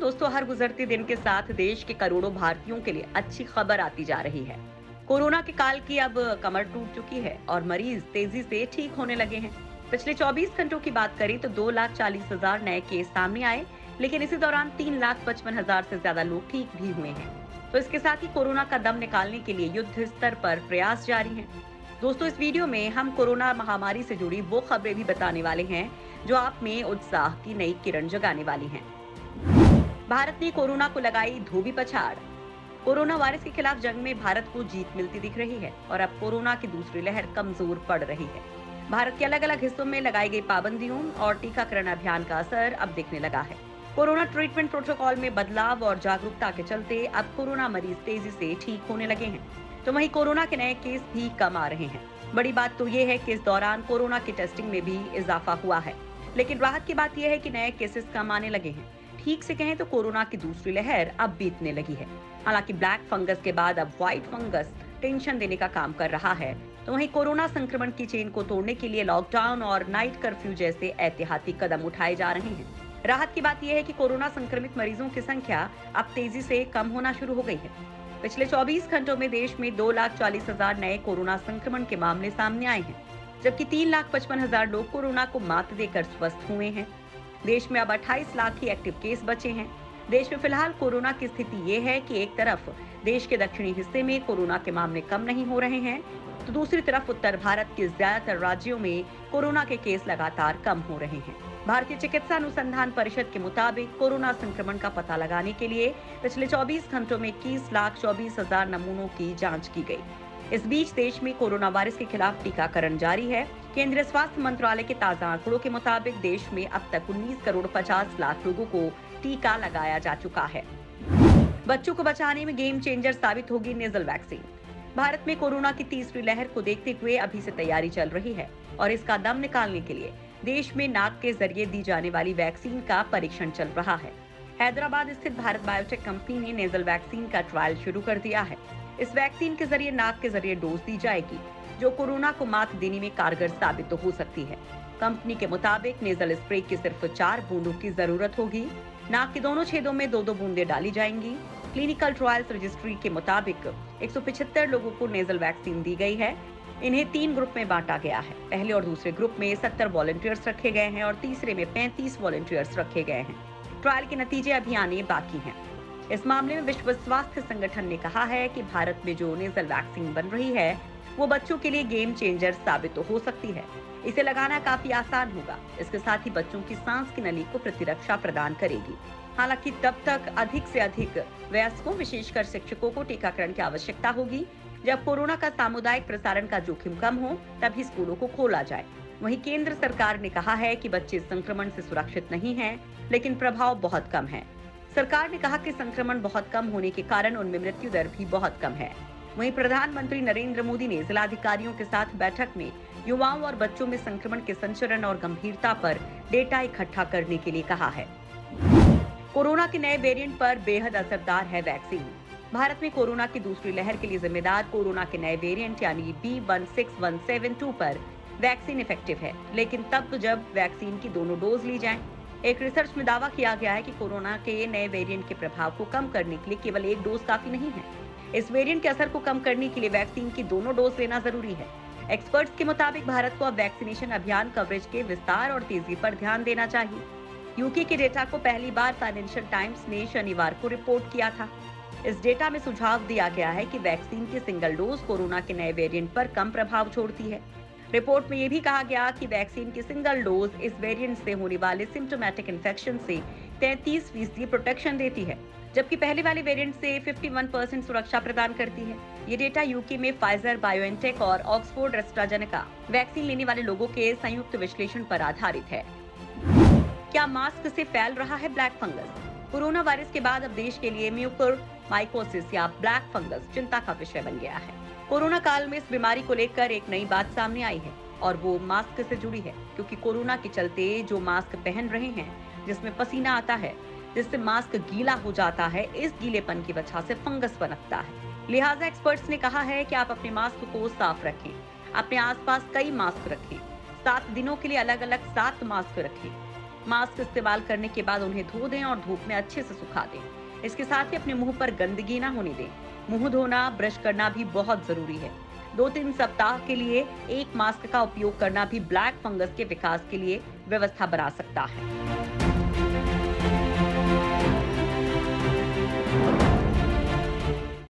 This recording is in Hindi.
दोस्तों, हर गुजरते दिन के साथ देश के करोड़ों भारतीयों के लिए अच्छी खबर आती जा रही है। कोरोना के काल की अब कमर टूट चुकी है और मरीज तेजी से ठीक होने लगे हैं। पिछले 24 घंटों की बात करें तो 2,40,000 नए केस सामने आए, लेकिन इसी दौरान 3,55,000 से ज्यादा लोग ठीक भी हुए हैं। तो इसके साथ ही कोरोना का दम निकालने के लिए युद्ध स्तर पर प्रयास जारी हैं। दोस्तों, इस वीडियो में हम कोरोना महामारी से जुड़ी वो खबरें भी बताने वाले हैं जो आप में उत्साह की नई किरण जगाने वाली हैं। भारत ने कोरोना को लगाई धोबी पछाड़। कोरोना वायरस के खिलाफ जंग में भारत को जीत मिलती दिख रही है और अब कोरोना की दूसरी लहर कमजोर पड़ रही है। भारत के अलग अलग हिस्सों में लगाई गई पाबंदियों और टीकाकरण अभियान का असर अब दिखने लगा है। कोरोना ट्रीटमेंट प्रोटोकॉल में बदलाव और जागरूकता के चलते अब कोरोना मरीज तेजी से ठीक होने लगे हैं, तो वहीं कोरोना के नए केस भी कम आ रहे हैं। बड़ी बात तो ये है कि इस दौरान कोरोना की टेस्टिंग में भी इजाफा हुआ है, लेकिन राहत की बात यह है कि नए केसेस कम आने लगे हैं। ठीक से कहें तो कोरोना की दूसरी लहर अब बीतने लगी है। हालांकि ब्लैक फंगस के बाद अब व्हाइट फंगस टेंशन देने का काम कर रहा है, तो वहीं कोरोना संक्रमण की चेन को तोड़ने के लिए लॉकडाउन और नाइट कर्फ्यू जैसे एहतियाती कदम उठाए जा रहे हैं। राहत की बात यह है कि कोरोना संक्रमित मरीजों की संख्या अब तेजी से कम होना शुरू हो गई है। पिछले 24 घंटों में देश में 2,40,000 नए कोरोना संक्रमण के मामले सामने आए हैं, जबकि 3,55,000 लोग कोरोना को मात देकर स्वस्थ हुए हैं। देश में अब 28 लाख ही एक्टिव केस बचे हैं। देश में फिलहाल कोरोना की स्थिति ये है कि एक तरफ देश के दक्षिणी हिस्से में कोरोना के मामले कम नहीं हो रहे हैं, तो दूसरी तरफ उत्तर भारत के ज्यादातर राज्यों में कोरोना के केस लगातार कम हो रहे हैं। भारतीय चिकित्सा अनुसंधान परिषद के मुताबिक कोरोना संक्रमण का पता लगाने के लिए पिछले 24 घंटों में 21,24,000 नमूनों की जांच की गई। इस बीच देश में कोरोना वायरस के खिलाफ टीकाकरण जारी है। केंद्रीय स्वास्थ्य मंत्रालय के ताजा आंकड़ों के मुताबिक देश में अब तक 19 करोड़ 50 लाख लोगों को टीका लगाया जा चुका है। बच्चों को बचाने में गेम चेंजर साबित होगी नेजल वैक्सीन। भारत में कोरोना की तीसरी लहर को देखते हुए अभी से तैयारी चल रही है और इसका दम निकालने के लिए देश में नाक के जरिए दी जाने वाली वैक्सीन का परीक्षण चल रहा है। हैदराबाद स्थित भारत बायोटेक कंपनी ने नेजल वैक्सीन का ट्रायल शुरू कर दिया है। इस वैक्सीन के जरिए नाक के जरिए डोज दी जाएगी, जो कोरोना को मात देने में कारगर साबित हो सकती है। कंपनी के मुताबिक नेजल स्प्रे की सिर्फ 4 बूंदों की जरूरत होगी। नाक के दोनों छेदों में 2-2 बूंदें डाली जाएंगी। क्लिनिकल ट्रायल्स रजिस्ट्री के मुताबिक 175 लोगों को नेजल वैक्सीन दी गई है। इन्हें 3 ग्रुप में बांटा गया है। पहले और दूसरे ग्रुप में 70 वॉलंटियर्स रखे गए हैं और तीसरे में 35 वॉलंटियर्स रखे गए हैं। ट्रायल के नतीजे अभी आने बाकी हैं। इस मामले में विश्व स्वास्थ्य संगठन ने कहा है कि भारत में जो नेजल वैक्सीन बन रही है वो बच्चों के लिए गेम चेंजर साबित तो हो सकती है। इसे लगाना काफी आसान होगा। इसके साथ ही बच्चों की सांस की नली को प्रतिरक्षा प्रदान करेगी। हालांकि तब तक अधिक से अधिक वयस्कों, विशेषकर शिक्षकों को टीकाकरण की आवश्यकता होगी। जब कोरोना का सामुदायिक प्रसारण का जोखिम कम हो तभी स्कूलों को खोला जाए। वहीं केंद्र सरकार ने कहा है कि बच्चे संक्रमण से सुरक्षित नहीं हैं, लेकिन प्रभाव बहुत कम है। सरकार ने कहा कि संक्रमण बहुत कम होने के कारण उनमें मृत्यु दर भी बहुत कम है। वहीं प्रधानमंत्री नरेंद्र मोदी ने जिलाधिकारियों के साथ बैठक में युवाओं और बच्चों में संक्रमण के संचरण और गंभीरता पर डेटा इकट्ठा करने के लिए कहा है। कोरोना के नए वेरिएंट पर बेहद असरदार है वैक्सीन। भारत में कोरोना की दूसरी लहर के लिए जिम्मेदार कोरोना के नए वेरिएंट यानी B16172 पर वैक्सीन इफेक्टिव है, लेकिन तब तो जब वैक्सीन की दोनों डोज ली जाएं। एक रिसर्च में दावा किया गया है कि कोरोना के नए वेरिएंट के प्रभाव को कम करने के लिए केवल एक डोज काफी नहीं है। इस वेरिएंट के असर को कम करने के लिए वैक्सीन की दोनों डोज लेना जरूरी है। एक्सपर्ट्स के मुताबिक भारत को अब वैक्सीनेशन अभियान कवरेज के विस्तार और तेजी पर ध्यान देना चाहिए। यूके के डेटा को पहली बार फाइनेंशियल टाइम्स ने शनिवार को रिपोर्ट किया था। इस डेटा में सुझाव दिया गया है कि वैक्सीन की सिंगल डोज कोरोना के नए वेरिएंट पर कम प्रभाव छोड़ती है। रिपोर्ट में यह भी कहा गया कि वैक्सीन की सिंगल डोज इस वेरिएंट से होने वाले सिम्टोमेटिक इन्फेक्शन से 33% प्रोटेक्शन देती है, जबकि पहले वाले वेरिएंट से 51% सुरक्षा प्रदान करती है। ये डेटा यूके में फाइजर बायोएनटेक और ऑक्सफोर्ड एस्ट्राजेनेका वैक्सीन लेने वाले लोगों के संयुक्त विश्लेषण पर आधारित है। क्या मास्क से फैल रहा है ब्लैक फंगस? कोरोना वायरस के बाद अब देश के लिए म्यूकोरमाइकोसिस या ब्लैक फंगस चिंता का विषय बन गया है। कोरोना काल में इस बीमारी को लेकर एक नई बात सामने आई है और वो मास्क से जुड़ी है, क्योंकि कोरोना के चलते जो मास्क पहन रहे हैं, जिसमें पसीना आता है, जिससे मास्क गीला हो जाता है, इस गीलेपन की वजह से फंगस पनपता है। लिहाजा एक्सपर्ट्स ने कहा है कि आप अपने मास्क को साफ रखें, अपने आसपास कई मास्क रखें, 7 दिनों के लिए अलग अलग 7 मास्क रखें। मास्क इस्तेमाल करने के बाद उन्हें धो दें और धूप में अच्छे से सुखा दें। इसके साथ ही अपने मुंह पर गंदगी ना होने दें। मुंह धोना, ब्रश करना भी बहुत जरूरी है। 2-3 सप्ताह के लिए एक मास्क का उपयोग करना भी ब्लैक फंगस के विकास के लिए व्यवस्था बना सकता है।